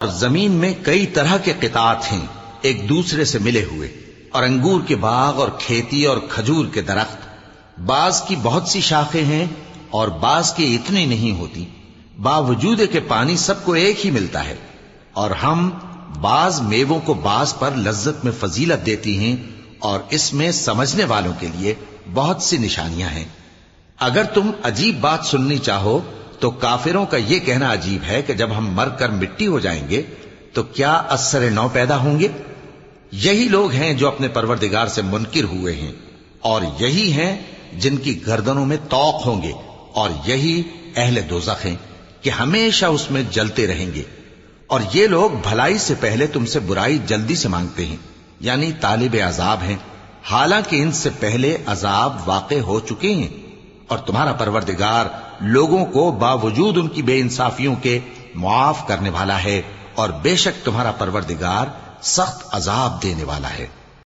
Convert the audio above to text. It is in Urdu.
اور زمین میں کئی طرح کے قطعات ہیں ایک دوسرے سے ملے ہوئے، اور انگور کے باغ اور کھیتی اور کھجور کے درخت، بعض کی بہت سی شاخیں ہیں اور بعض کی اتنی نہیں ہوتی، باوجود کہ پانی سب کو ایک ہی ملتا ہے، اور ہم بعض میووں کو بعض پر لذت میں فضیلت دیتی ہیں، اور اس میں سمجھنے والوں کے لیے بہت سی نشانیاں ہیں۔ اگر تم عجیب بات سننی چاہو تو کافروں کا یہ کہنا عجیب ہے کہ جب ہم مر کر مٹی ہو جائیں گے تو کیا اثر نو پیدا ہوں گے؟ یہی لوگ ہیں جو اپنے پروردگار سے منکر ہوئے ہیں، اور یہی ہیں جن کی گردنوں میں طوق ہوں گے، اور یہی اہل دوزخ ہیں کہ ہمیشہ اس میں جلتے رہیں گے۔ اور یہ لوگ بھلائی سے پہلے تم سے برائی جلدی سے مانگتے ہیں، یعنی طالب عذاب ہیں، حالانکہ ان سے پہلے عذاب واقع ہو چکے ہیں، اور تمہارا پروردگار لوگوں کو باوجود ان کی بے انصافیوں کے معاف کرنے والا ہے، اور بے شک تمہارا پروردگار سخت عذاب دینے والا ہے۔